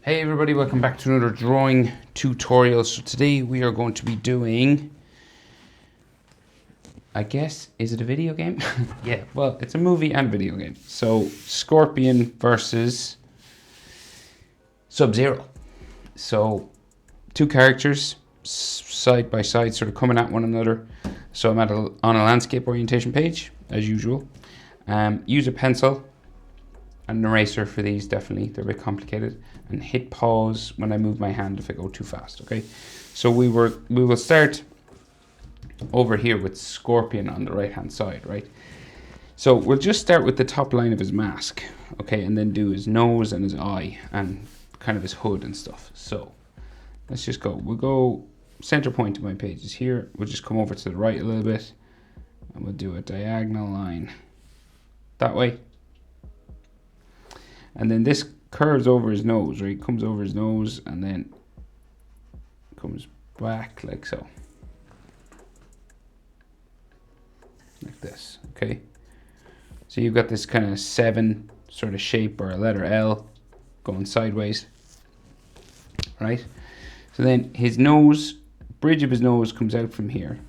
Hey everybody, welcome back to another drawing tutorial. So today we are going to be doing, I guess, is it a video game? Yeah, well, it's a movie and video game. So Scorpion versus Sub-Zero. So two characters side by side sort of coming at one another. So I'm on a landscape orientation page as usual. Use a pencil and an eraser for these, definitely. They're a bit complicated. And hit pause when I move my hand if I go too fast, okay? So we will start over here with Scorpion on the right-hand side, right? So we'll just start with the top line of his mask, okay? And then do his nose and his eye and kind of his hood and stuff. So let's just go. We'll go, center point of my page is here. We'll just come over to the right a little bit and we'll do a diagonal line that way. And then this curves over his nose, right? Comes over his nose and then comes back like so. Like this, okay? So you've got this kind of 7 sort of shape, or a letter L going sideways, right? So then his nose, bridge of his nose comes out from here.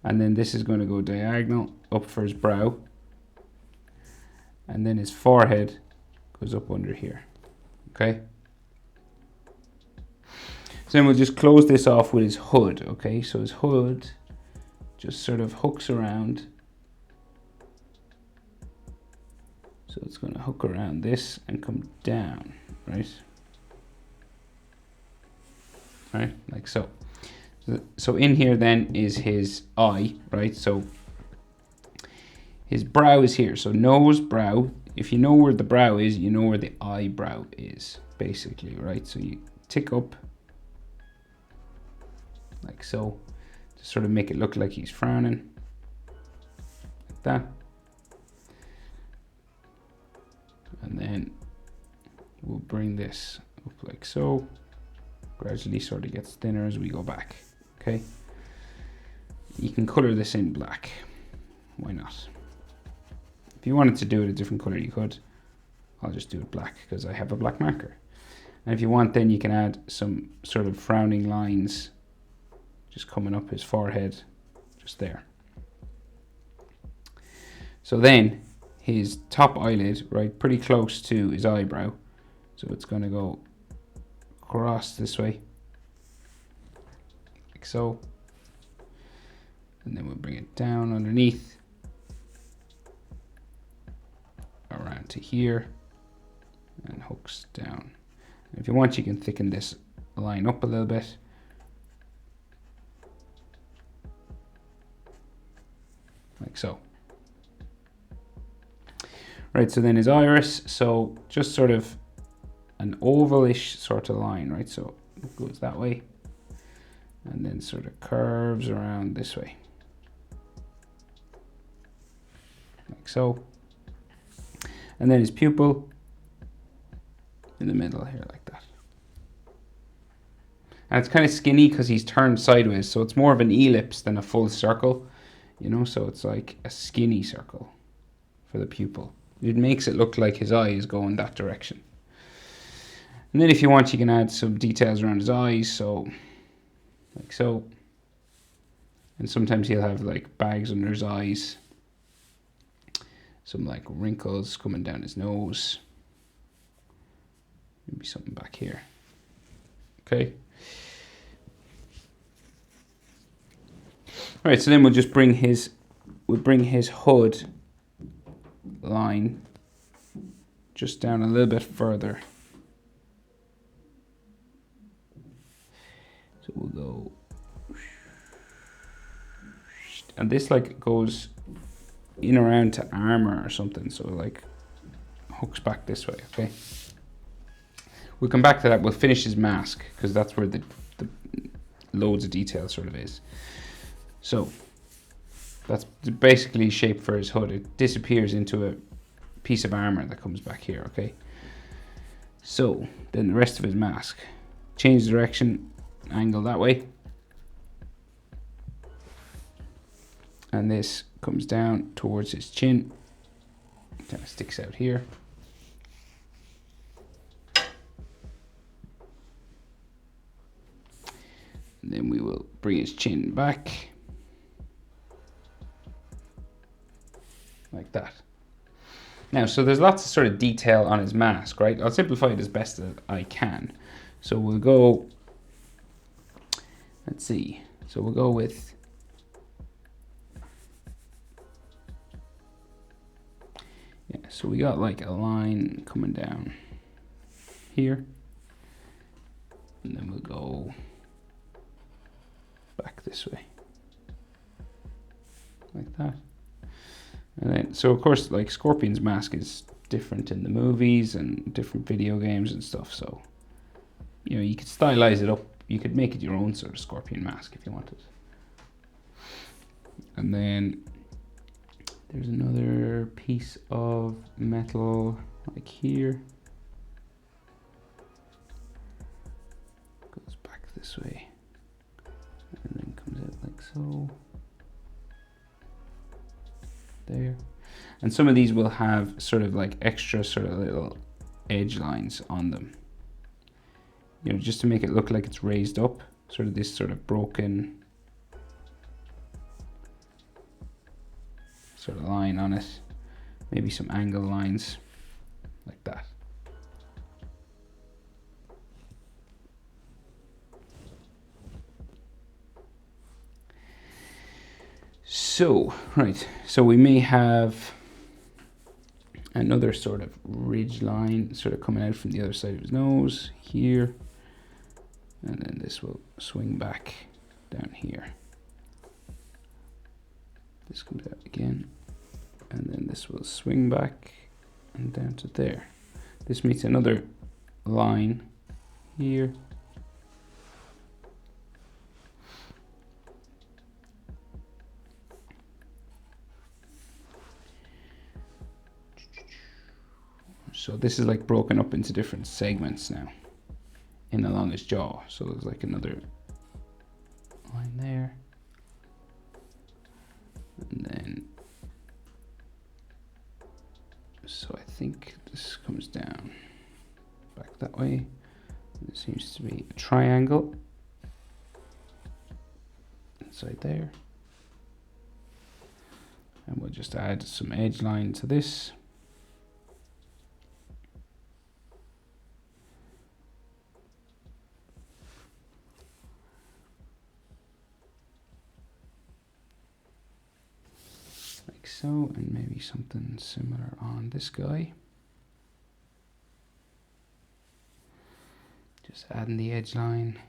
And then this is going to go diagonal up for his brow. And then his forehead goes up under here, okay? So then we'll just close this off with his hood, okay? So his hood just sort of hooks around. So it's going to hook around this and come down, right? Right, like so. So in here then is his eye, right? So his brow is here. So nose, brow. If you know where the brow is, you know where the eyebrow is, basically, right? So you tick up like so to sort of make it look like he's frowning, like that. And then we'll bring this up like so. Gradually sort of gets thinner as we go back, okay? You can color this in black. Why not? If you wanted to do it a different color, you could. I'll just do it black because I have a black marker. And if you want, then you can add some sort of frowning lines just coming up his forehead, just there. So then his top eyelid, right, pretty close to his eyebrow. So it's going to go across this way, like so. And then we'll bring it down underneath, around to here, and hooks down. And if you want, you can thicken this line up a little bit. Like so. Right, so then his iris, so just sort of an ovalish sort of line, right? So it goes that way, and then sort of curves around this way. Like so. And then his pupil in the middle here, like that. And it's kind of skinny because he's turned sideways, so it's more of an ellipse than a full circle, you know, so it's like a skinny circle for the pupil. It makes it look like his eye is going that direction. And then if you want, you can add some details around his eyes, so like so. And sometimes he'll have like bags under his eyes. Some like wrinkles coming down his nose. Maybe something back here. Okay. All right, so then we'll just bring his hood line just down a little bit further. So we'll go, and this like goes in around to armor or something, so like hooks back this way, okay? We'll come back to that. We'll finish his mask because that's where the loads of detail sort of is. So that's basically shape for his hood. It disappears into a piece of armor that comes back here, okay? So then the rest of his mask, change direction, angle that way, and this comes down towards his chin, kind of sticks out here, And then we will bring his chin back. Like that. Now, so there's lots of sort of detail on his mask, right? I'll simplify it as best as I can. So we'll go, let's see. So we'll go with, yeah, so we got like a line coming down here. And then we'll go back this way. Like that. And then, so of course, like Scorpion's mask is different in the movies and different video games and stuff. So, you know, you could stylize it up. You could make it your own sort of Scorpion mask if you wanted. And then there's another piece of metal like here. Goes back this way. And then comes out like so. There. And some of these will have sort of like extra sort of little edge lines on them, you know, just to make it look like it's raised up, sort of this sort of broken sort of line on it, maybe some angle lines like that. So, right, so we may have another sort of ridge line sort of coming out from the other side of his nose here. And then this will swing back down here. This comes out again. And then this will swing back and down to there. This meets another line here. So this is like broken up into different segments now in along his jaw. So there's like another line there. And then, so I think this comes down back that way. There seems to be a triangle inside there. And we'll just add some edge line to this. Like so, and maybe something similar on this guy. Just adding the edge line.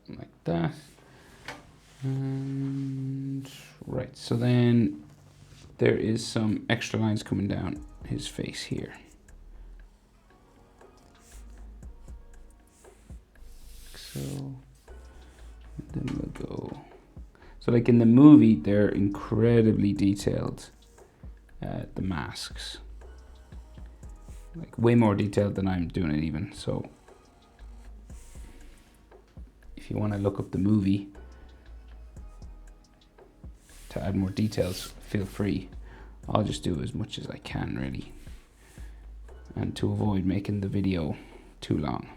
Like that. And right, so then there is some extra lines coming down his face here. Like so. And then we'll go. So like in the movie, they're incredibly detailed, the masks. Like way more detailed than I'm doing it even. So if you want to look up the movie to add more details, feel free. I'll just do as much as I can really, and to avoid making the video too long.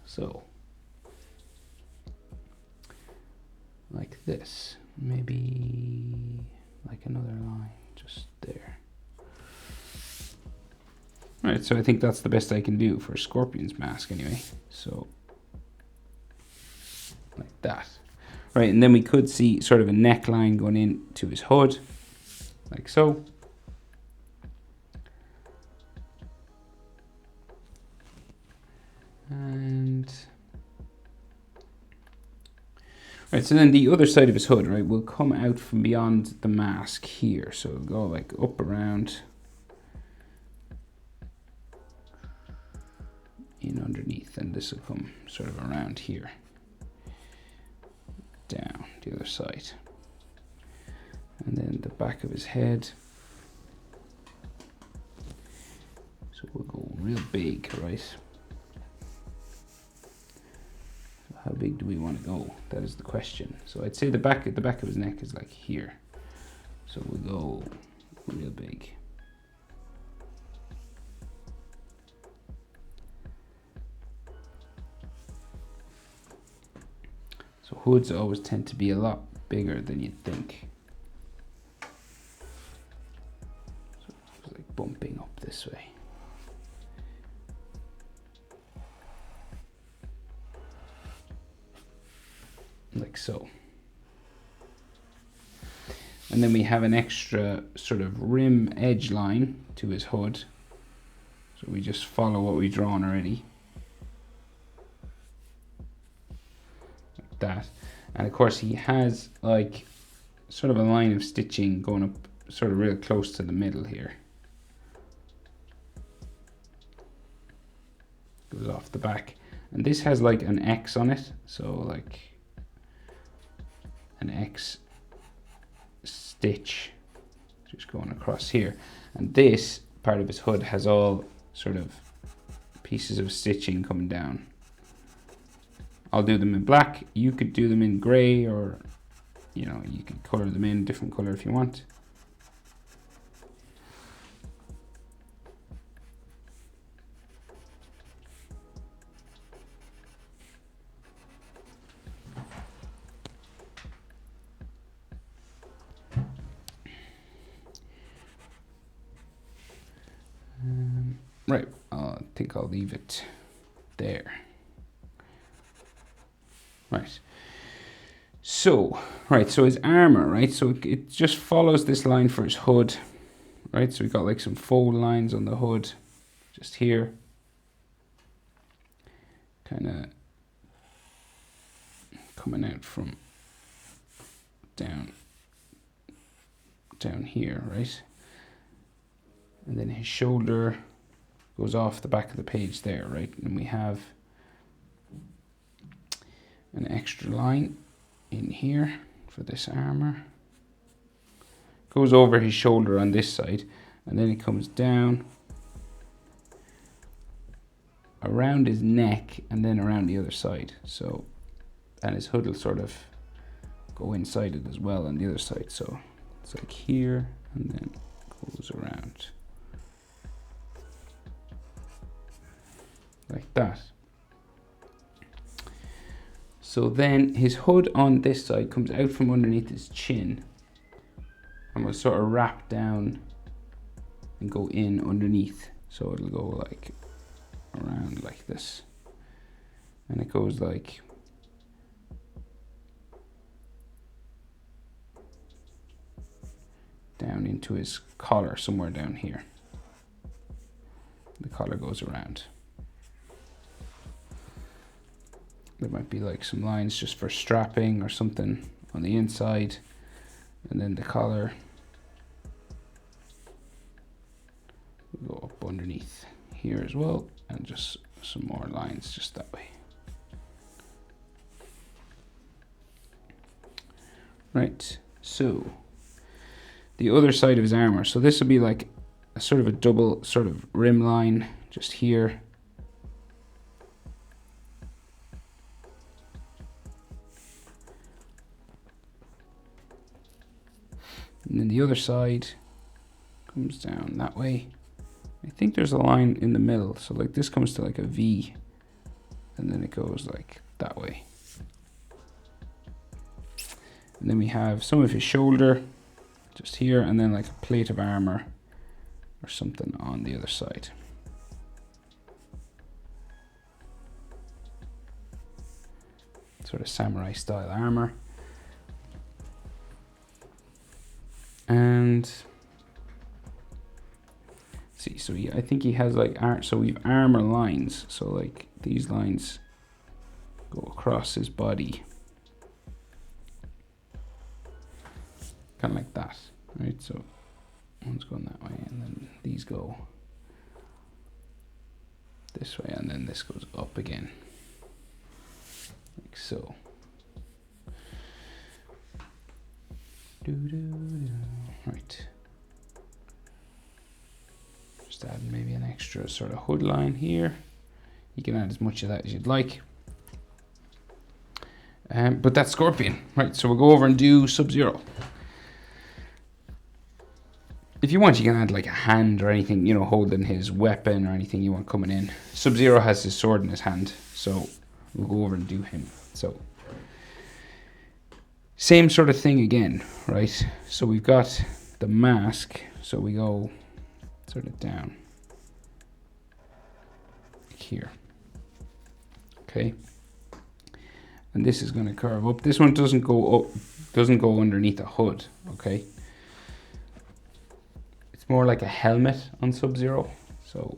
So like this, maybe like another line just there. Right, so I think that's the best I can do for Scorpion's mask anyway. So like that. Right, and then we could see sort of a neckline going into his hood, like so. And right, so then the other side of his hood, right, will come out from beyond the mask here. So it'll go like up around in underneath, and this will come sort of around here. Down the other side, and then the back of his head. So we'll go real big, right? how big do we want to go? That is the question. So I'd say the back of his neck is like here. So we'll go real big. So hoods always tend to be a lot bigger than you'd think. So it's like bumping up this way. Like so. And then we have an extra sort of rim edge line to his hood. So we just follow what we've drawn already. Like that. And of course he has like sort of a line of stitching going up sort of real close to the middle here. Goes off the back. And this has like an X on it. So like an X stitch just going across here, and this part of his hood has all sort of pieces of stitching coming down. I'll do them in black. You could do them in gray, or you know, you could color them in a different color if you want. Right, I think I'll leave it there. Right. So his armor, right? So it just follows this line for his hood, right? So we've got like some fold lines on the hood, just here. Kind of coming out from down here, right? And then his shoulder goes off the back of the page there, right? And we have an extra line in here for this armor. Goes over his shoulder on this side, and then it comes down around his neck and then around the other side. So, and his hood will sort of go inside it as well on the other side. So it's like here and then goes around. Like that. So then his hood on this side comes out from underneath his chin and will sort of wrap down and go in underneath. So it'll go like around like this. And it goes like down into his collar, somewhere down here. The collar goes around. There might be like some lines just for strapping or something on the inside, and then the collar will go up underneath here as well, and just some more lines just that way. Right, so the other side of his armor. So this will be like a sort of a double sort of rim line just here. And then the other side comes down that way. I think there's a line in the middle. So like this comes to like a V, and then it goes like that way. And then we have some of his shoulder just here, and then like a plate of armor or something on the other side. Sort of samurai style armor. And see, so I think he has like so we've armor lines. So like these lines go across his body, kind of like that, right? So one's going that way, and then these go this way, and then this goes up again, like so. Right. Just add maybe an extra sort of hood line here. You can add as much of that as you'd like. But that's Scorpion, right? So we'll go over and do Sub-Zero. If you want, you can add like a hand or anything, you know, holding his weapon or anything you want coming in. Sub-Zero has his sword in his hand, so we'll go over and do him. So same sort of thing again, right? So we've got the mask, so we go sort of down here. Okay. And this is going to curve up. This one doesn't go up, doesn't go underneath the hood, okay? It's more like a helmet on Sub-Zero, so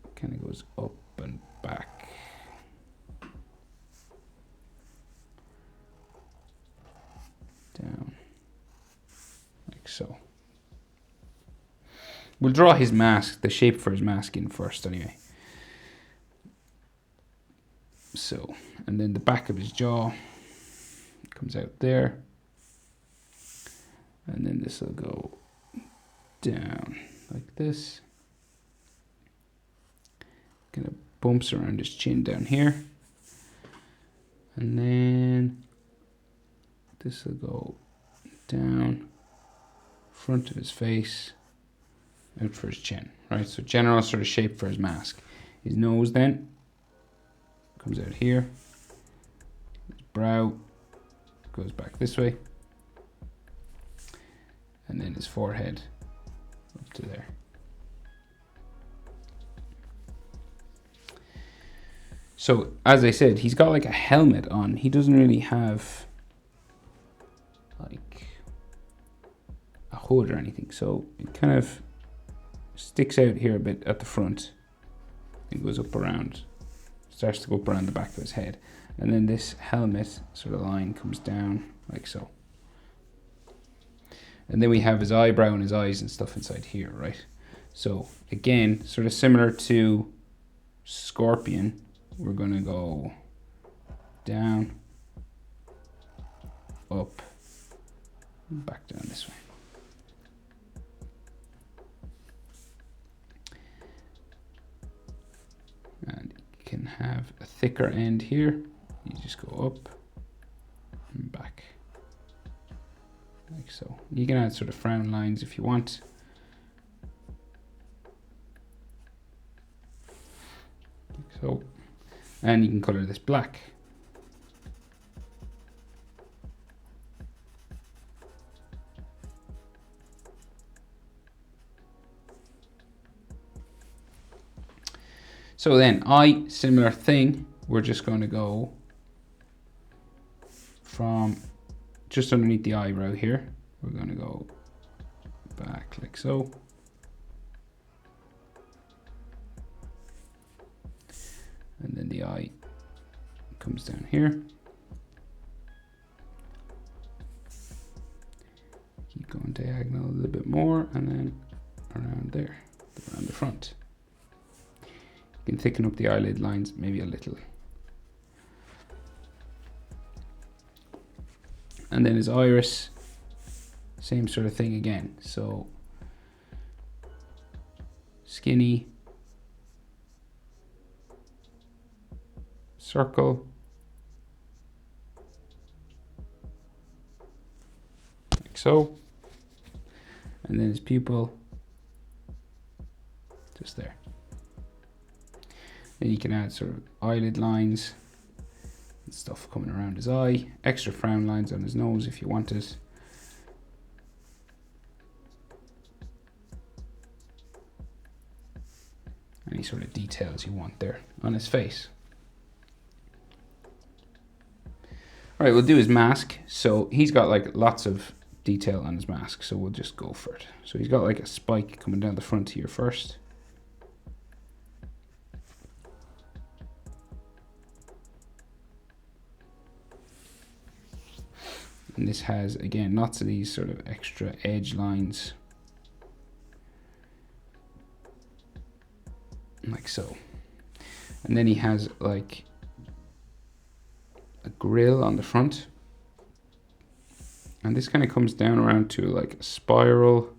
it kind of goes up and back. Down, like so. We'll draw his mask, the shape for his mask in first anyway. So, and then the back of his jaw comes out there. And then this will go down like this. Kind of bumps around his chin down here. And then this will go down front of his face, out for his chin, right? So general sort of shape for his mask. His nose then comes out here. His brow goes back this way. And then his forehead up to there. So as I said, he's got like a helmet on. He doesn't really have like a hood or anything. So it kind of sticks out here a bit at the front. It goes up around, starts to go up around the back of his head. And then this helmet sort of line comes down like so. And then we have his eyebrow and his eyes and stuff inside here, right? So again, sort of similar to Scorpion, we're gonna go down, up, and back down this way. And you can have a thicker end here. You just go up and back. Like so. You can add sort of frown lines if you want. Like so. And you can color this black. So then eye, similar thing. We're just going to go from just underneath the eyebrow here. We're going to go back like so. And then the eye comes down here. Keep going diagonal a little bit more and then around there, around the front. You can thicken up the eyelid lines maybe a little. And then his iris, same sort of thing again. So skinny, circle, like so. And then his pupil, just there. Then you can add sort of eyelid lines and stuff coming around his eye, extra frown lines on his nose if you wanted. Any sort of details you want there on his face. All right, we'll do his mask. So he's got like lots of detail on his mask, so we'll just go for it. So he's got like a spike coming down the front here first. And this has, again, lots of these sort of extra edge lines. Like so. And then he has like a grill on the front. And this kind of comes down around to like a spiral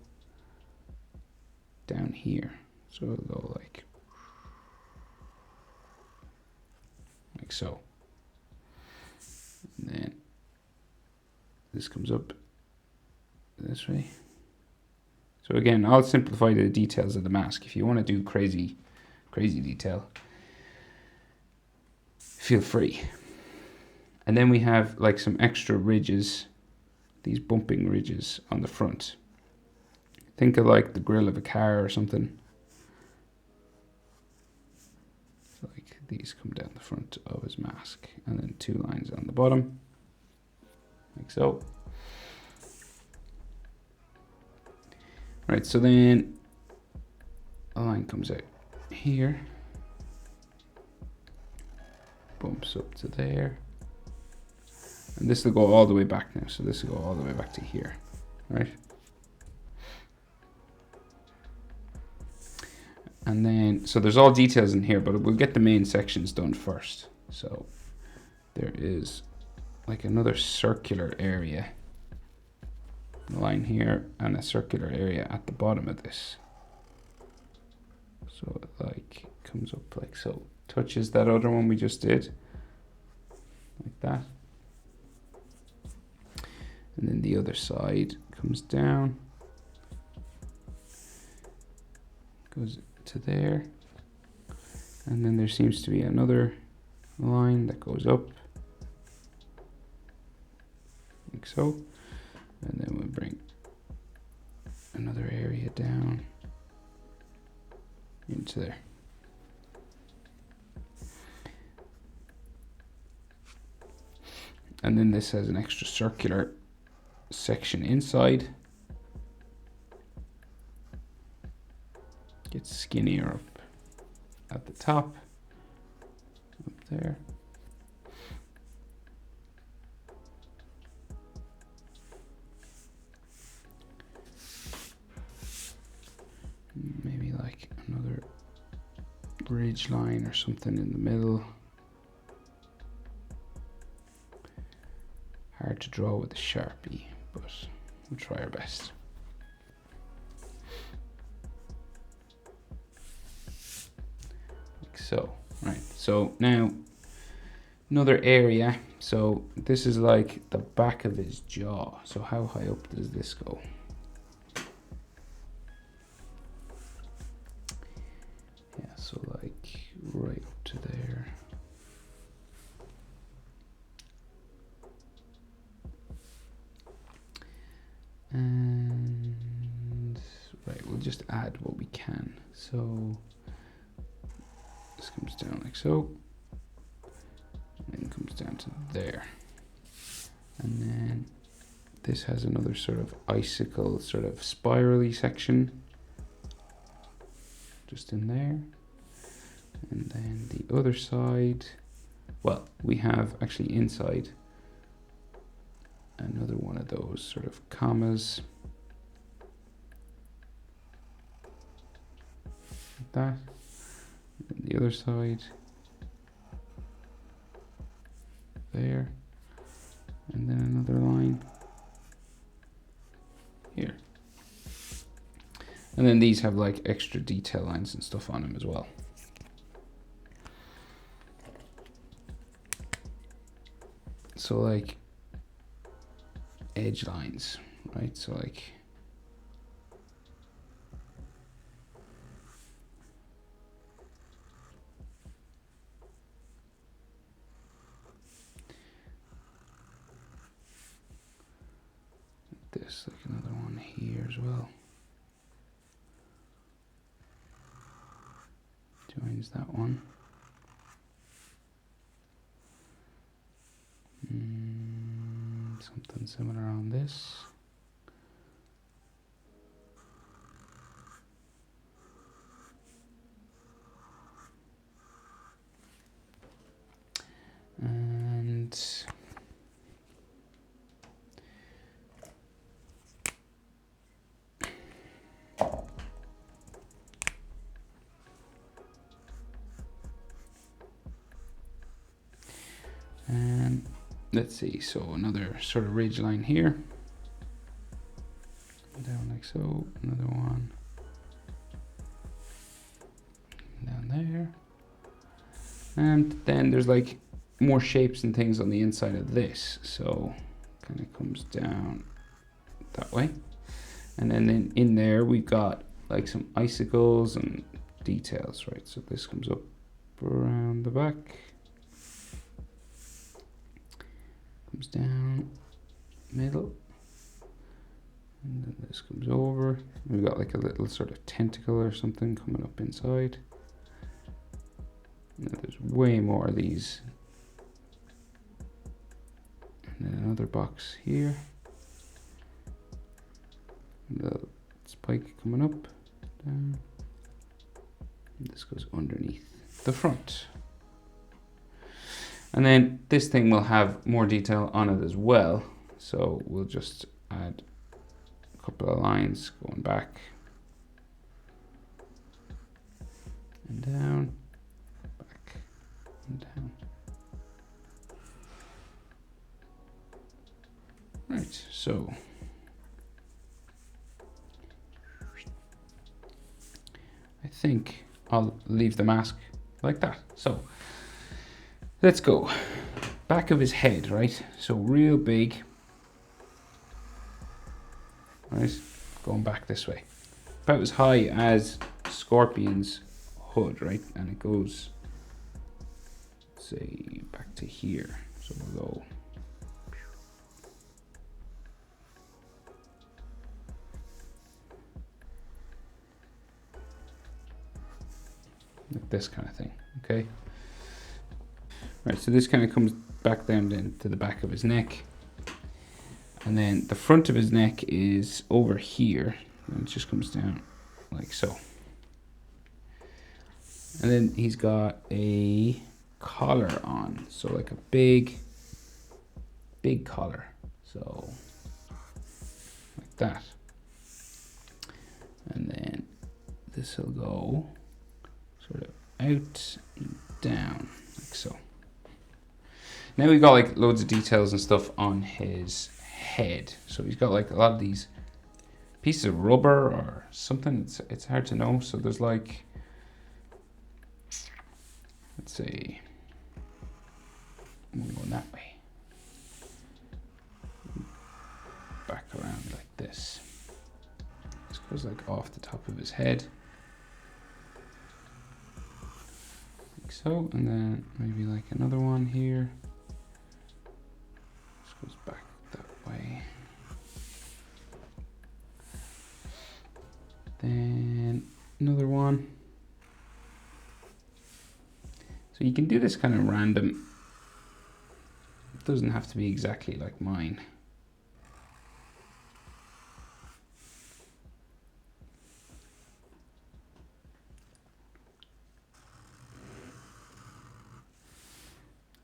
down here. So it'll go like so. And then this comes up this way. So again, I'll simplify the details of the mask. If you want to do crazy detail, feel free. And then we have like some extra ridges, these bumping ridges on the front. Think of like the grille of a car or something. Like these come down the front of his mask, and then 2 lines on the bottom, like so. Right, so then a line comes out here, bumps up to there, and this will go all the way back now. So this will go all the way back to here, right? And then, so there's all details in here, but we'll get the main sections done first. So there is like another circular area line here and a circular area at the bottom of this. So it like comes up like so, touches that other one we just did, like that. And then the other side comes down, goes to there, and then there seems to be another line that goes up, like so. And then we'll bring another area down into there. And then this has an extra circular section inside. Gets skinnier up at the top, up there. Maybe like another ridge line or something in the middle. Hard to draw with a Sharpie, but we'll try our best. Like so, right, so now another area. So this is like the back of his jaw. So how high up does this go? Yeah, so like right up to there. And right, we'll just add what we can. So this comes down like so, and then comes down to there. And then this has another sort of icicle, sort of spirally section just in there. And then the other side, well, we have actually inside another one of those sort of commas, like that. And the other side there, and then another line here. And then these have like extra detail lines and stuff on them as well. So like edge lines, right? So like this, like another one here as well. Joins that one. Something similar on this. And let's see, so another sort of ridge line here, down like so, another one down there, and then there's like more shapes and things on the inside of this. So kind of comes down that way. And then in there we've got like some icicles and details, right? So this comes up around the back, comes down middle, and then this comes over. We've got like a little sort of tentacle or something coming up inside. And then there's way more of these. And then another box here. The spike coming up, down. And this goes underneath the front. And then this thing will have more detail on it as well. So we'll just add a couple of lines going back and down, back and down. Right, so I think I'll leave the mask like that. So let's go. Back of his head, right? So real big. Right, going back this way. About as high as Scorpion's hood, right? And it goes, say, back to here. So we'll go like this kind of thing, okay? Right, so this kind of comes back down then to the back of his neck. And then the front of his neck is over here. And it just comes down like so. And then he's got a collar on. So like a big collar. So like that. And then this will go sort of out and down like so. Now we've got like loads of details and stuff on his head. So he's got like a lot of these pieces of rubber or something. It's hard to know. So there's like, let's see, I'm going that way. Back around like this. This goes like off the top of his head. Like so, and then maybe like another one here. This goes back that way. Then another one. So you can do this kind of random. It doesn't have to be exactly like mine.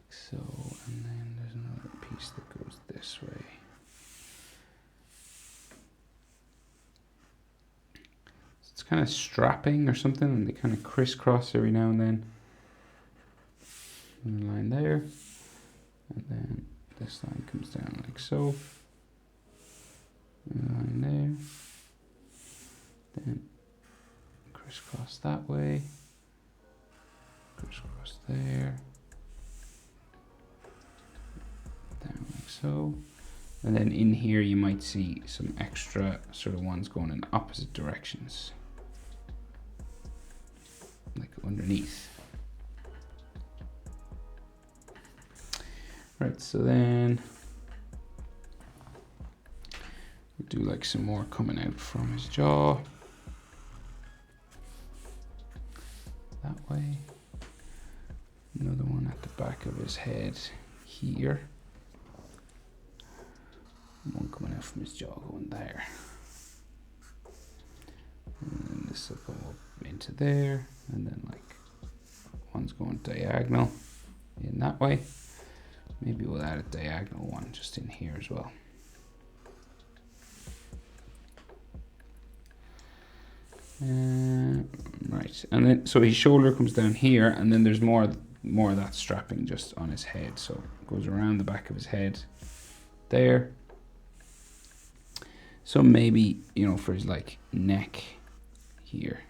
So, and then there's another piece that goes this way. So it's kind of strapping or something, and they kind of crisscross every now and then. And a line there, and then this line comes down like so. And a line there. Then crisscross that way. Crisscross there. Down like so. And then in here you might see some extra sort of ones going in opposite directions. Like underneath. Right, so then we'll do like some more coming out from his jaw. That way. Another one at the back of his head here. One coming out from his jaw going there. And then this will go up into there. And then like one's going diagonal in that way. Maybe we'll add a diagonal one just in here as well. Right, and then so his shoulder comes down here, and then there's more of that strapping just on his head. So it goes around the back of his head there. So maybe, you know, for his like neck here,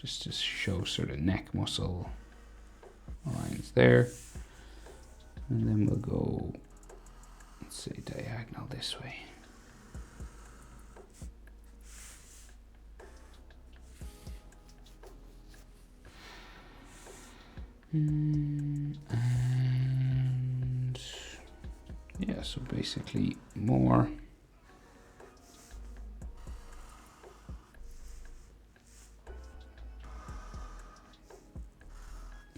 just to show sort of neck muscle lines there. And then we'll go, let's say, diagonal this way. And yeah, so basically more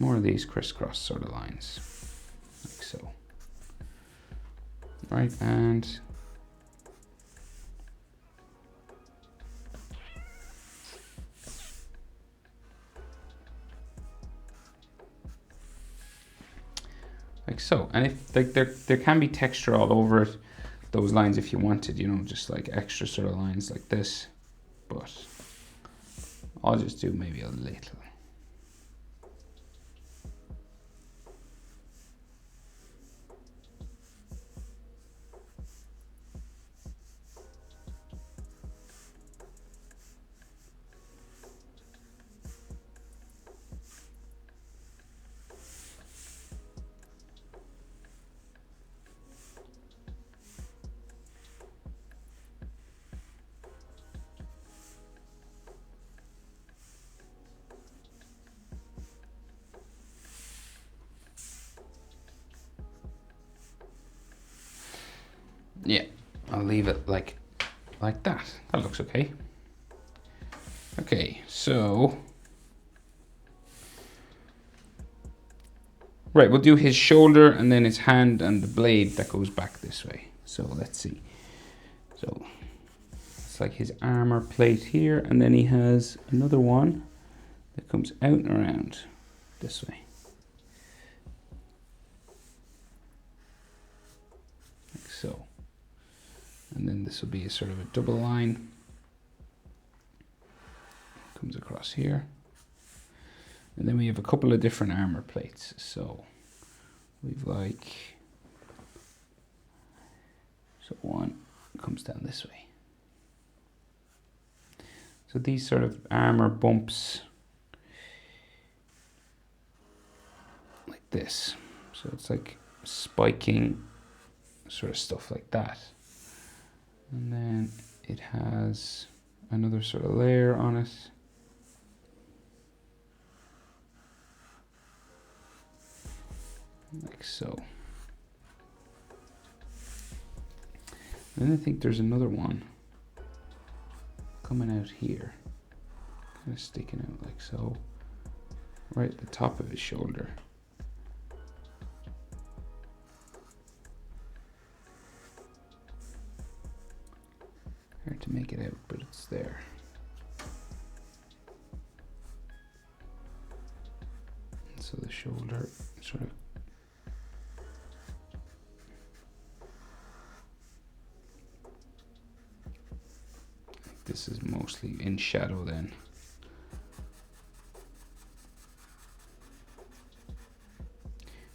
of these crisscross sort of lines, like so. Right, and like so. And if like there can be texture all over it, those lines if you wanted, you know, just like extra sort of lines like this, but I'll just do maybe a little. Yeah, I'll leave it like that. That looks okay. Okay, so right, we'll do his shoulder and then his hand and the blade that goes back this way. So let's see. So it's like his armor plate here, and then he has another one that comes out and around this way. Like so. And then this will be a sort of a double line. Comes across here. And then we have a couple of different armor plates. So we've like, so one comes down this way. So these sort of armor bumps like this. So it's like spiking sort of stuff like that. And then it has another sort of layer on it. Like so. And then I think there's another one coming out here. Kind of sticking out like so. Right at the top of his shoulder. Hard to make it out, but it's there. And so the shoulder sort of this is mostly in shadow then.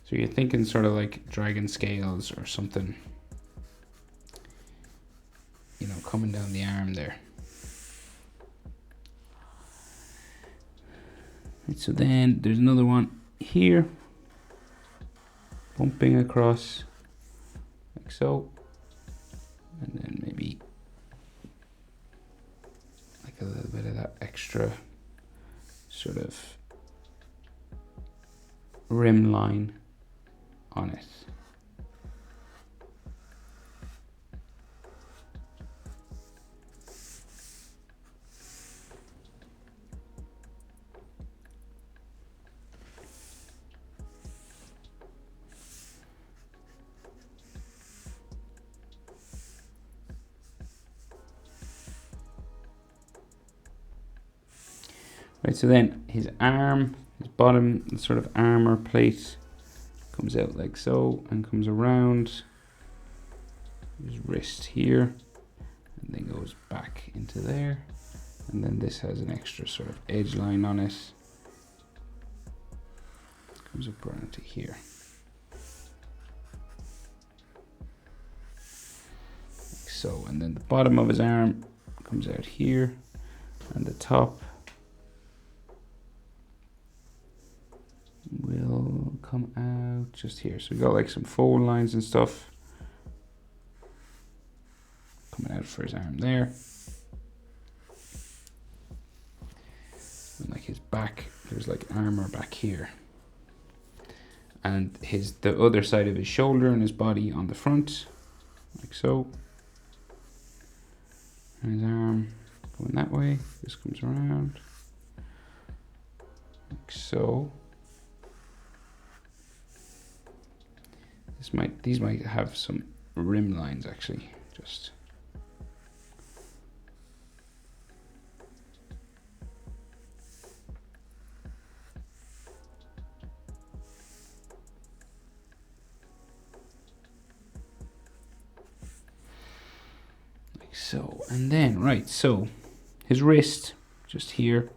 So you're thinking sort of like dragon scales or something, you know, coming down the arm there. Right, so then there's another one here, bumping across like so, and then maybe like a little bit of that extra sort of rim line on it. Right, so then his arm, his bottom sort of armor plate comes out like so and comes around his wrist here and then goes back into there, and then this has an extra sort of edge line on it, comes up around to here. Like so, and then the bottom of his arm comes out here and the top just here. So we got like some fold lines and stuff coming out for his arm there. And like his back, there's like armor back here. And the other side of his shoulder and his body on the front, like so. And his arm going that way. This comes around, like so. These might have some rim lines actually, just. So, and then, right, so his wrist, just here,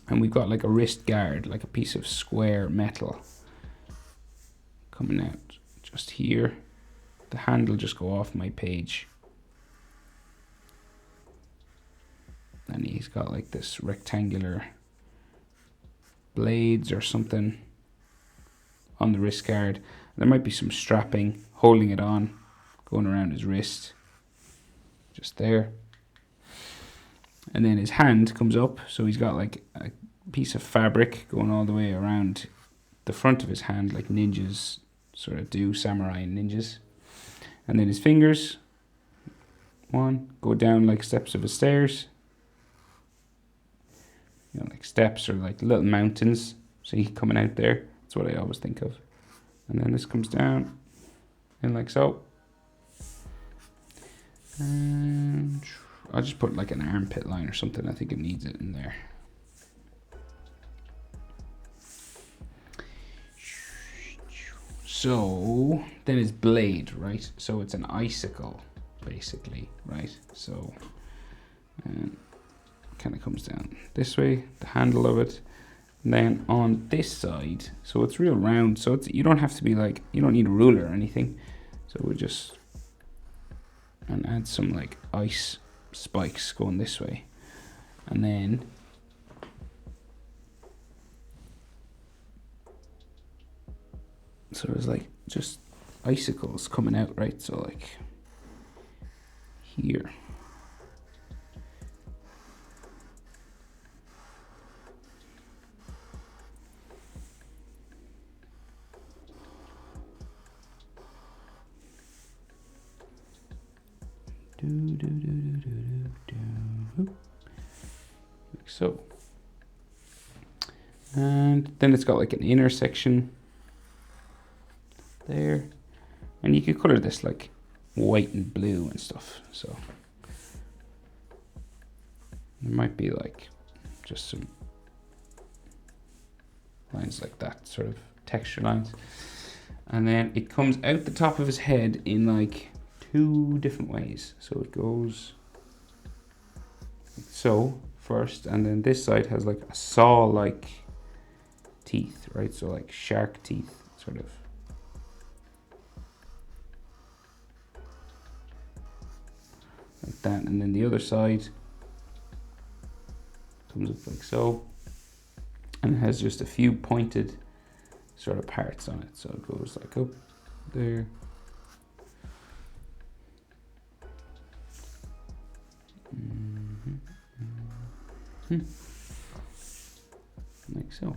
and we've got like a wrist guard, like a piece of square metal coming out just here. The hand will just go off my page. And he's got like this rectangular blades or something on the wrist guard. There might be some strapping holding it on, going around his wrist. Just there. And then his hand comes up, so he's got like a piece of fabric going all the way around the front of his hand, like ninjas sort of do, samurai ninjas. And then his fingers, go down like steps of a stairs. You know, like steps or like little mountains. So he's coming out there. That's what I always think of. And then this comes down, and like so. And I'll just put like an armpit line or something. I think it needs it in there. So then his blade, right? So it's an icicle, basically, right? So kind of comes down this way, the handle of it. And then on this side, so it's real round. So you don't have to be like, you don't need a ruler or anything. So we'll just and add some like ice spikes going this way, and then so there's like just icicles coming out, right? So like here, like so. And then it's got like an intersection there, and you could color this like white and blue and stuff, so there might be like just some lines like that, sort of texture lines. And then it comes out the top of his head in like 2 different ways. So it goes like so first, and then this side has like a saw-like teeth, right? So like shark teeth, sort of. Like that, and then the other side comes up like so, and it has just a few pointed sort of parts on it. So it goes like up there, like so.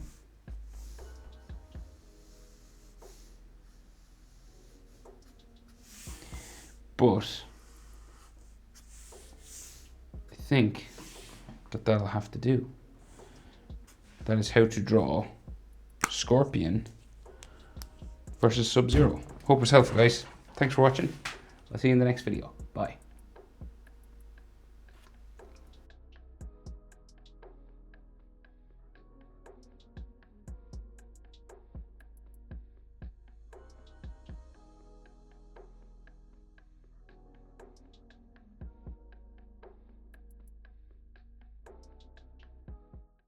But I think that that'll have to do. That is how to draw Scorpion versus Sub-Zero. Hope it's helpful, guys. Thanks for watching. I'll see you in the next video.